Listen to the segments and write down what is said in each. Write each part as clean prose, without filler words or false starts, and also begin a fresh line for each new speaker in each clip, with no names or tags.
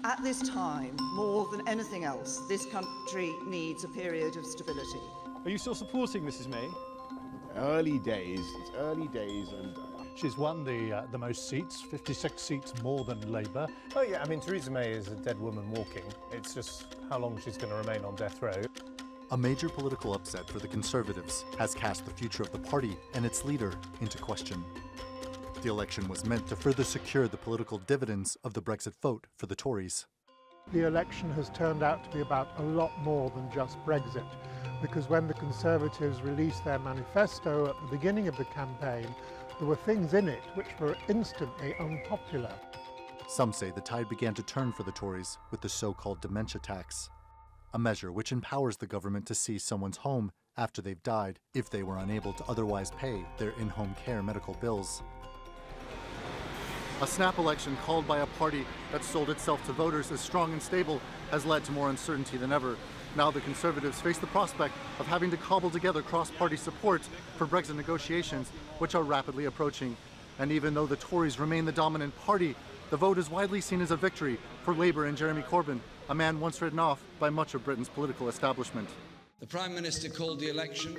At this time, more than anything else, this country needs a period of stability.
Are you still supporting Mrs May?
Early days, it's early days, and
she's won the most seats, 56 seats more than Labour.
Oh yeah, I mean, Theresa May is a dead woman walking. It's just how long she's going to remain on death row.
A major political upset for the Conservatives has cast the future of the party and its leader into question. The election was meant to further secure the political dividends of the Brexit vote for the Tories.
The election has turned out to be about a lot more than just Brexit, because when the Conservatives released their manifesto at the beginning of the campaign, there were things in it which were instantly unpopular.
Some say the tide began to turn for the Tories with the so-called dementia tax, a measure which empowers the government to seize someone's home after they've died if they were unable to otherwise pay their in-home care medical bills. A snap election called by a party that sold itself to voters as strong and stable has led to more uncertainty than ever. Now the Conservatives face the prospect of having to cobble together cross-party support for Brexit negotiations, which are rapidly approaching. And even though the Tories remain the dominant party, the vote is widely seen as a victory for Labour and Jeremy Corbyn, a man once written off by much of Britain's political establishment.
The Prime Minister called the election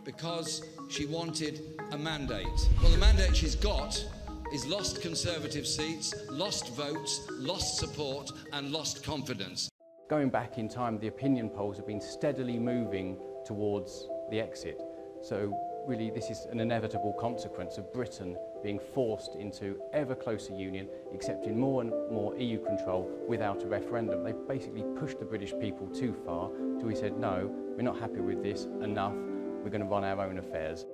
because she wanted a mandate. Well, the mandate she's got is lost Conservative seats, lost votes, lost support and lost confidence.
Going back in time, the opinion polls have been steadily moving towards the exit. So really this is an inevitable consequence of Britain being forced into ever closer union, accepting more and more EU control without a referendum. They basically pushed the British people too far till we said, no, we're not happy with this, enough, we're going to run our own affairs.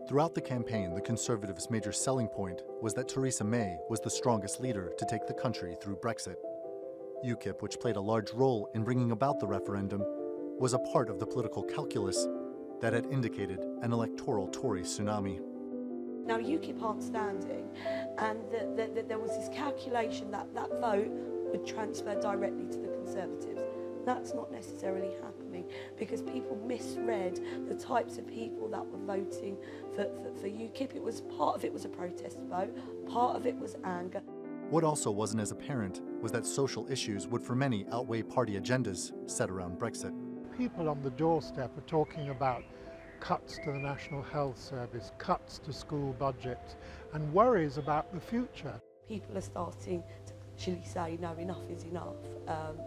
Throughout the campaign, the Conservatives' major selling point was that Theresa May was the strongest leader to take the country through Brexit. UKIP, which played a large role in bringing about the referendum, was a part of the political calculus that had indicated an electoral Tory tsunami.
Now UKIP aren't standing, and there was this calculation that that vote would transfer directly to the Conservatives. That's not necessarily happening because people misread the types of people that were voting for UKIP. Part of it was a protest vote, part of it was anger.
What also wasn't as apparent was that social issues would for many outweigh party agendas set around Brexit.
People on the doorstep are talking about cuts to the National Health Service, cuts to school budgets, and worries about the future.
People are starting to actually say, no, enough is enough.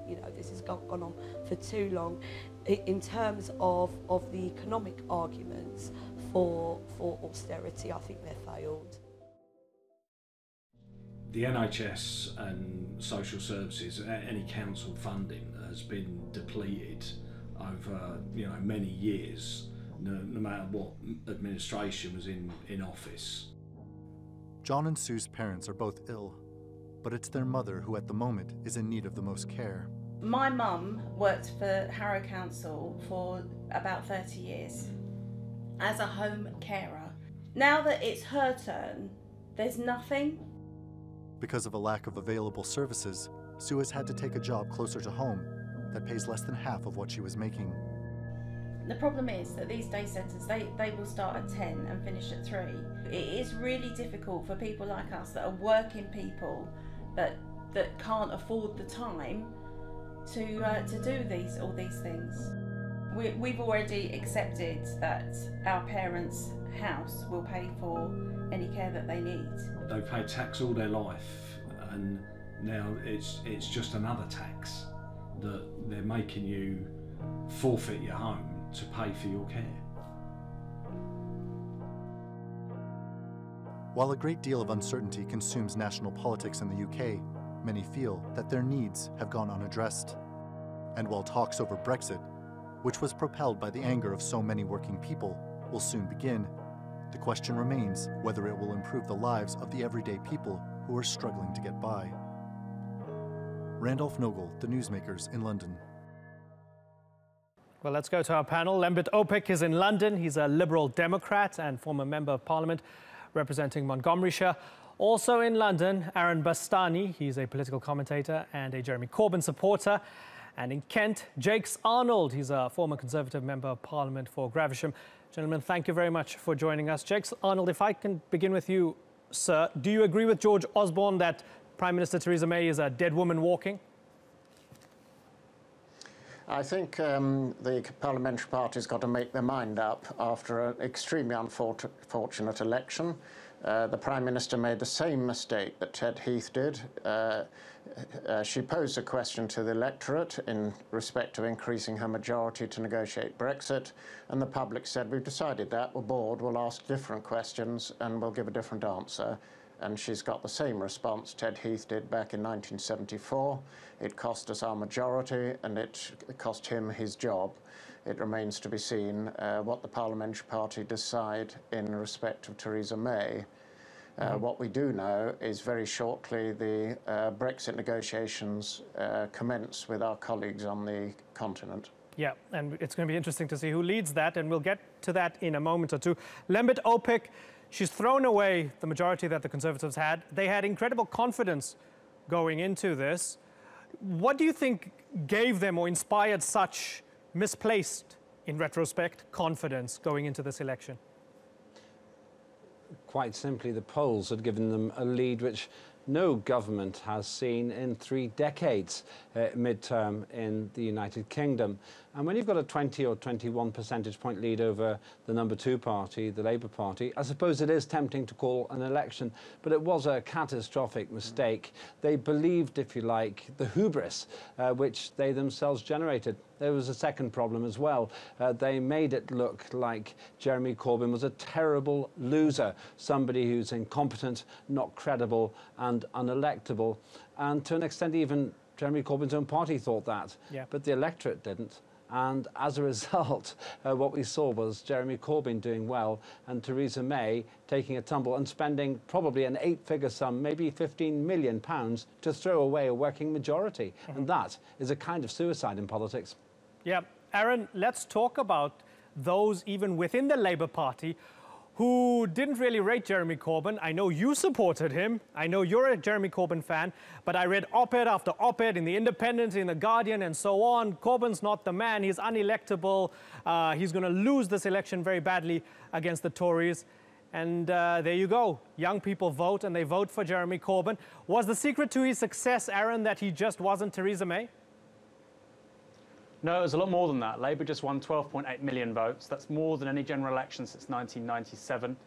You know, this has gone on for too long. In terms of the economic arguments for austerity, I think they're failed.
The NHS and social services, any council funding has been depleted over many years, no matter what administration was in office.
John and Sue's parents are both ill, but it's their mother who at the moment is in need of the most care.
My mum worked for Harrow Council for about 30 years as a home carer. Now that it's her turn, there's nothing.
Because of a lack of available services, Sue has had to take a job closer to home that pays less than half of what she was making.
The problem is that these day centres, they will start at 10 and finish at 3. It is really difficult for people like us that are working people that can't afford the time to do all these things. We've already accepted that our parents' house will pay for any care that they need.
They've paid tax all their life, and now it's just another tax that they're making you forfeit your home to pay for your care.
While a great deal of uncertainty consumes national politics in the UK, many feel that their needs have gone unaddressed. And while talks over Brexit, which was propelled by the anger of so many working people, will soon begin, the question remains whether it will improve the lives of the everyday people who are struggling to get by. Randolph Nogle, The Newsmakers in London.
Well, let's go to our panel. Lembit Opik is in London. He's a Liberal Democrat and former Member of Parliament representing Montgomeryshire. Also in London, Aaron Bastani. He's a political commentator and a Jeremy Corbyn supporter. And in Kent, Jakes Arnold. He's a former Conservative Member of Parliament for Gravesham. Gentlemen, thank you very much for joining us. Jakes Arnold, if I can begin with you, sir. Do you agree with George Osborne that Prime Minister Theresa May is a dead woman walking?
I think the parliamentary party's got to make their mind up after an extremely unfortunate election. The Prime Minister made the same mistake that Ted Heath did. She posed a question to the electorate in respect of increasing her majority to negotiate Brexit, and the public said, we've decided that, we're bored, we'll ask different questions and we'll give a different answer. And she's got the same response Ted Heath did back in 1974. It cost us our majority and it cost him his job. It remains to be seen what the parliamentary party decide in respect of Theresa May. What we do know is very shortly the Brexit negotiations commence with our colleagues on the continent.
Yeah, and it's going to be interesting to see who leads that, and we'll get to that in a moment or two. Lembit Opik, she's thrown away the majority that the Conservatives had. They had incredible confidence going into this. What do you think gave them or inspired such misplaced, in retrospect, confidence going into this election?
Quite simply, the polls had given them a lead which no government has seen in 3 decades mid-term in the United Kingdom. And when you've got a 20 or 21 percentage point lead over the number 2 party, the Labour Party, I suppose it is tempting to call an election, but it was a catastrophic mistake. They believed, if you like, the hubris which they themselves generated. There was a second problem as well. They made it look like Jeremy Corbyn was a terrible loser, somebody who's incompetent, not credible and unelectable. And to an extent, even Jeremy Corbyn's own party thought that, but the electorate didn't. And as a result, what we saw was Jeremy Corbyn doing well and Theresa May taking a tumble and spending probably an 8-figure sum, maybe £15 million, to throw away a working majority. And that is a kind of suicide in politics.
Yeah, Aaron, let's talk about those even within the Labour Party who didn't really rate Jeremy Corbyn. I know you supported him. I know you're a Jeremy Corbyn fan, but I read op-ed after op-ed in The Independent, in The Guardian, and so on. Corbyn's not the man. He's unelectable. He's going to lose this election very badly against the Tories. And there you go. Young people vote, and they vote for Jeremy Corbyn. Was the secret to his success, Aaron, that he just wasn't Theresa May?
No, it was a lot more than that. Labour just won 12.8 million votes. That's more than any general election since 1997.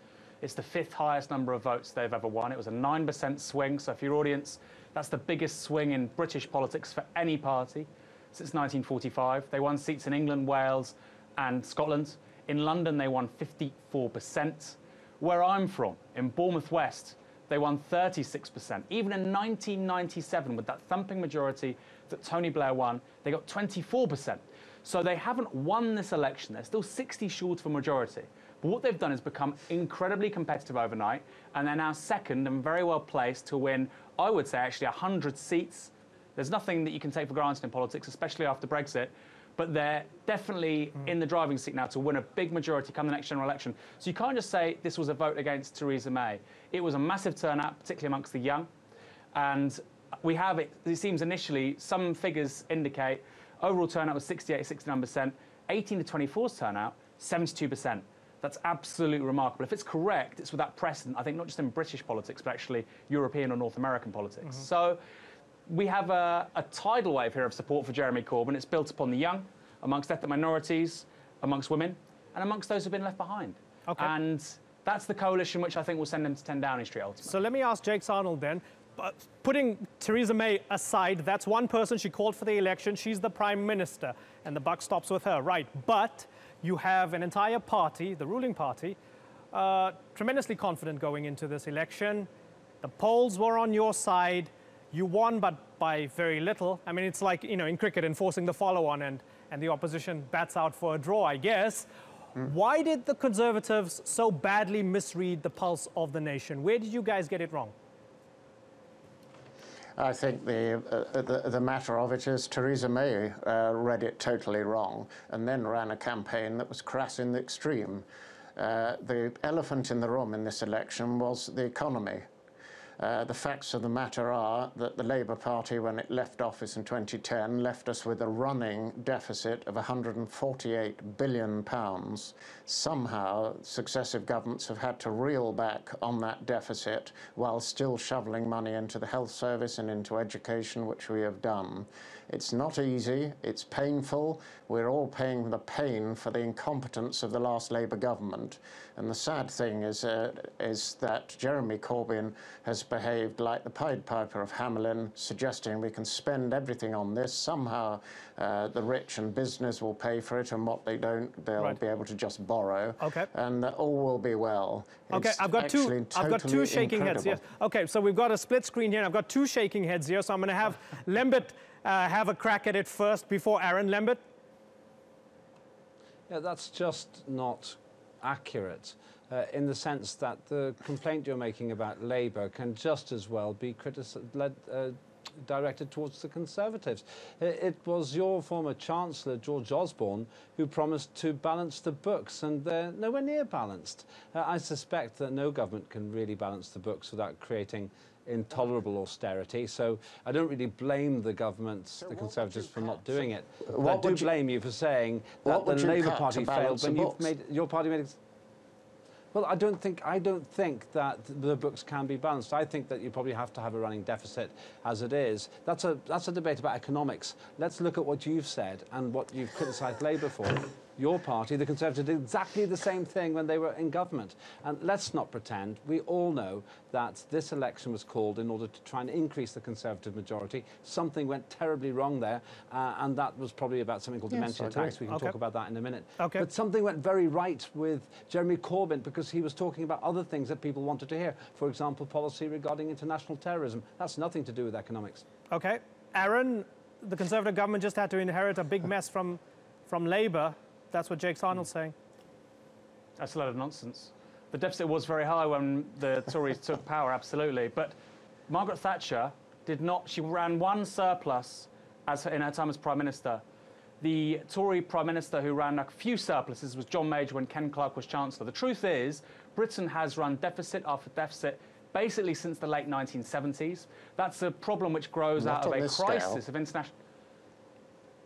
It's the 5th highest number of votes they've ever won. It was a 9% swing. So for your audience, that's the biggest swing in British politics for any party since 1945. They won seats in England, Wales and Scotland. In London, they won 54%. Where I'm from, in Bournemouth West, they won 36%. Even in 1997, with that thumping majority that Tony Blair won, they got 24%. So they haven't won this election. They're still 60 short of a majority. But what they've done is become incredibly competitive overnight, and they're now second and very well placed to win, I would say, actually 100 seats. There's nothing that you can take for granted in politics, especially after Brexit. But they're definitely in the driving seat now to win a big majority come the next general election. So you can't just say this was a vote against Theresa May. It was a massive turnout, particularly amongst the young. And we have, it seems initially, some figures indicate overall turnout was 68, 69%, 18 to 24's turnout, 72%. That's absolutely remarkable. If it's correct, it's without precedent, I think, not just in British politics, but actually European or North American politics. So we have a tidal wave here of support for Jeremy Corbyn. It's built upon the young, amongst ethnic minorities, amongst women, and amongst those who've been left behind. Okay. And that's the coalition which I think will send them to 10 Downing Street ultimately.
So let me ask Jake Arnold then. Putting Theresa May aside, that's one person. She called for the election. She's the Prime Minister, and the buck stops with her, right? But you have an entire party, the ruling party, tremendously confident going into this election. The polls were on your side. You won, but by very little. I mean, it's like, you know, in cricket, enforcing the follow-on, and the opposition bats out for a draw, I guess. Why did the Conservatives so badly misread the pulse of the nation? Where did you guys get it wrong?
I think the matter of it is Theresa May read it totally wrong and then ran a campaign that was crass in the extreme. The elephant in the room in this election was the economy. The facts of the matter are that the Labour Party, when it left office in 2010, left us with a running deficit of £148 billion. Somehow, successive governments have had to reel back on that deficit while still shoveling money into the health service and into education, which we have done. It's not easy, it's painful. We're all paying the pain for the incompetence of the last Labour government. And the sad thing is that Jeremy Corbyn has behaved like the Pied Piper of Hamelin, suggesting we can spend everything on this. Somehow the rich and business will pay for it, and what they don't, they'll be able to just borrow.
Okay.
And all will be well.
Okay,
It's
I've got two shaking heads here. Okay, so we've got a split screen here. I've got two shaking heads here, so I'm going to have Lembit have a crack at it first before Aaron. Lembit?
Yeah, that's just not accurate in the sense that the complaint you're making about Labour can just as well be directed towards the Conservatives. It was your former Chancellor, George Osborne, who promised to balance the books, and they're nowhere near balanced. I suspect that no government can really balance the books without creating intolerable austerity, so I don't really blame the government, the Conservatives, for not doing it. I do blame you for saying that the Labour Party failed when your party made it. Well, I don't think that the books can be balanced. I think that you probably have to have a running deficit as it is. That's a debate about economics. Let's look at what you've said and what you've criticised Labour for. Your party, the Conservatives, did exactly the same thing when they were in government. And let's not pretend. We all know that this election was called in order to try and increase the Conservative majority. Something went terribly wrong there, and that was probably about something called dementia tax. We can talk about that in a minute.
Okay.
But something went very right with Jeremy Corbyn because he was talking about other things that people wanted to hear. For example, policy regarding international terrorism. That's nothing to do with economics.
Okay. Aaron, the Conservative government just had to inherit a big mess from Labour. That's what Jake Arnold's saying.
That's a load of nonsense. The deficit was very high when the Tories took power, absolutely. But Margaret Thatcher did not. She ran one surplus in her time as Prime Minister. The Tory Prime Minister who ran a few surpluses was John Major when Ken Clarke was Chancellor. The truth is, Britain has run deficit after deficit basically since the late 1970s. That's a problem which grows out of a crisis of international...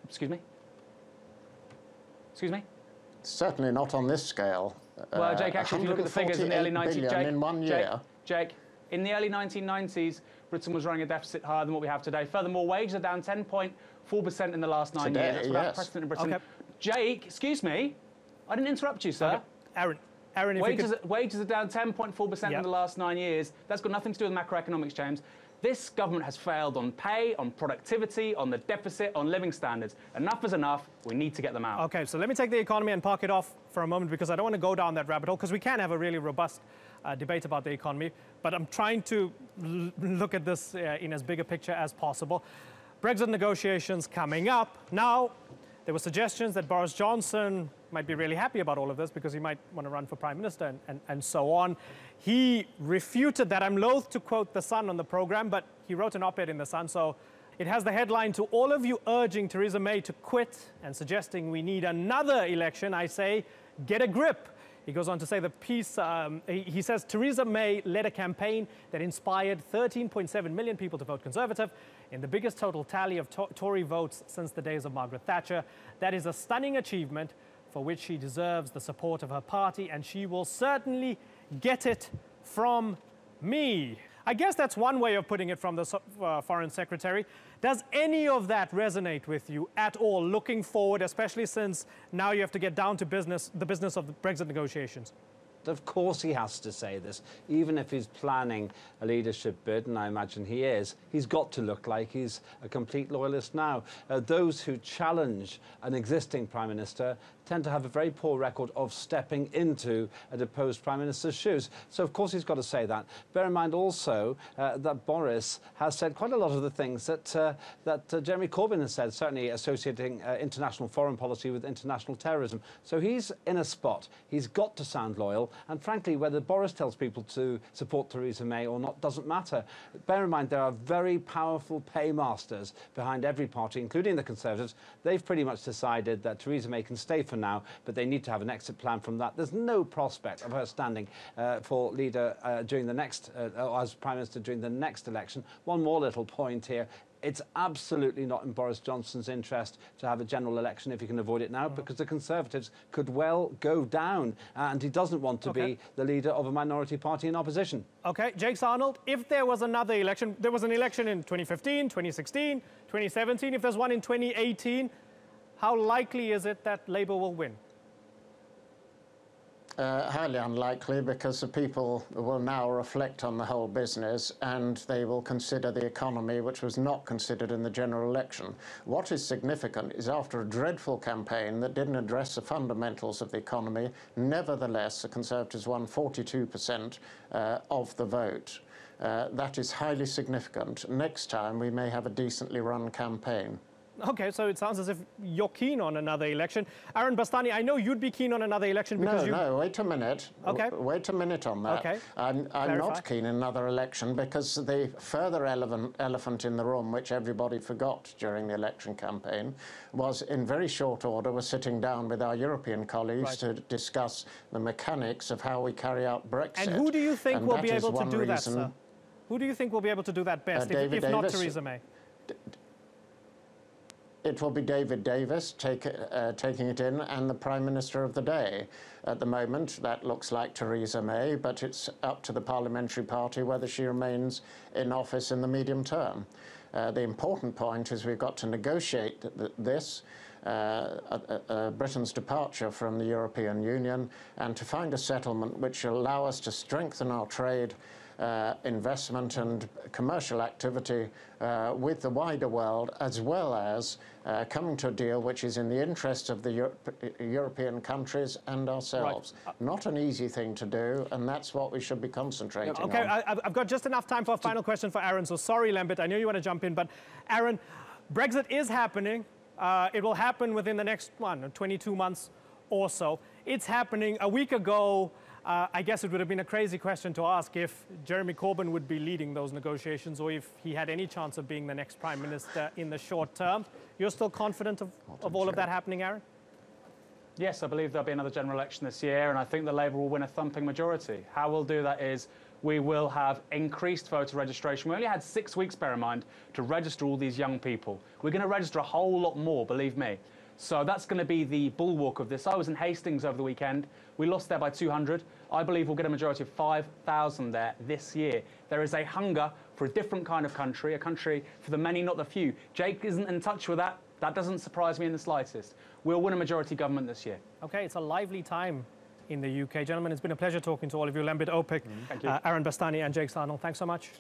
Excuse me? Excuse me?
Certainly not on this scale.
Well, Jake, actually, if you look at the figures in the early 90s,
in 1 year.
Jake, in the early 1990s, Britain was running a deficit higher than what we have today. Furthermore, wages are down 10.4% in the last 9 years. That's without precedent in Britain. Okay. Jake, excuse me, I didn't interrupt you, sir.
Okay. Aaron,
wages are down 10.4% in the last 9 years. That's got nothing to do with macroeconomics, James. This government has failed on pay, on productivity, on the deficit, on living standards. Enough is enough. We need to get them out.
Okay, so let me take the economy and park it off for a moment because I don't want to go down that rabbit hole because we can have a really robust debate about the economy. But I'm trying to look at this in as big a picture as possible. Brexit negotiations coming up. Now, there were suggestions that Boris Johnson might be really happy about all of this because he might want to run for Prime Minister and so on. He refuted that. I'm loath to quote The Sun on the program, but he wrote an op-ed in The Sun. So it has the headline, "To all of you urging Theresa May to quit and suggesting we need another election, I say, get a grip." He goes on to say the piece, he says, Theresa May led a campaign that inspired 13.7 million people to vote Conservative in the biggest total tally of Tory votes since the days of Margaret Thatcher. That is a stunning achievement for which she deserves the support of her party, and she will certainly get it from me. I guess that's one way of putting it from the Foreign Secretary. Does any of that resonate with you at all, looking forward, especially since now you have to get down to the business of the Brexit negotiations?
Of course he has to say this, even if he's planning a leadership bid, and I imagine he is. He's got to look like he's a complete loyalist now. Those who challenge an existing Prime Minister tend to have a very poor record of stepping into a deposed Prime Minister's shoes. So, of course, he's got to say that. Bear in mind also that Boris has said quite a lot of the things that Jeremy Corbyn has said, certainly associating international foreign policy with international terrorism. So he's in a spot. He's got to sound loyal. And frankly, whether Boris tells people to support Theresa May or not doesn't matter. Bear in mind, there are very powerful paymasters behind every party, including the Conservatives. They've pretty much decided that Theresa May can stay for for now, but they need to have an exit plan from that. There's no prospect of her standing for leader during the next, as Prime Minister during the next election. One more little point here. It's absolutely not in Boris Johnson's interest to have a general election if he can avoid it now, because the Conservatives could well go down, and he doesn't want to be the leader of a minority party in opposition.
OK, Jakes Arnold, if there was another election, there was an election in 2015, 2016, 2017, if there's one in 2018, how likely is it that Labour will win?
Highly unlikely, because the people will now reflect on the whole business and they will consider the economy, which was not considered in the general election. What is significant is, after a dreadful campaign that didn't address the fundamentals of the economy, nevertheless the Conservatives won 42% of the vote. That is highly significant. Next time we may have a decently run campaign.
OK, so it sounds as if you're keen on another election. Aaron Bastani, I know you'd be keen on another election because
No, wait a minute.
OK.
Wait a minute on that.
OK.
I'm not keen on another election, because the further elephant in the room, which everybody forgot during the election campaign, was in very short order we're sitting down with our European colleagues to discuss the mechanics of how we carry out Brexit.
And who do you think will be able to do that, sir? Who do you think will be able to do that best, if not Theresa May?
It will be David Davis taking it in, and the Prime Minister of the day. At the moment, that looks like Theresa May, but it's up to the parliamentary party whether she remains in office in the medium term. The important point is we've got to negotiate Britain's departure from the European Union, and to find a settlement which will allow us to strengthen our trade, investment and commercial activity with the wider world, as well as coming to a deal which is in the interest of the European countries and ourselves. Not an easy thing to do, and that's what we should be concentrating on.
OK, I've got just enough time for a final question for Aaron, so sorry, Lambert, I know you want to jump in, but Aaron, Brexit is happening. It will happen within the next 22 months or so. It's happening. A week ago, I guess it would have been a crazy question to ask if Jeremy Corbyn would be leading those negotiations, or if he had any chance of being the next Prime Minister in the short term. You're still confident of all of that happening, Aaron?
Yes, I believe there'll be another general election this year, and I think the Labour will win a thumping majority. How we'll do that is we will have increased voter registration. We only had 6 weeks, bear in mind, to register all these young people. We're going to register a whole lot more, believe me. So that's going to be the bulwark of this. I was in Hastings over the weekend. We lost there by 200. I believe we'll get a majority of 5,000 there this year. There is a hunger for a different kind of country, a country for the many, not the few. Jake isn't in touch with that. That doesn't surprise me in the slightest. We'll win a majority government this year.
OK, it's a lively time in the UK. Gentlemen, it's been a pleasure talking to all of you. Lambert Opik,
Thank you.
Aaron Bastani and Jake Arnold, thanks so much.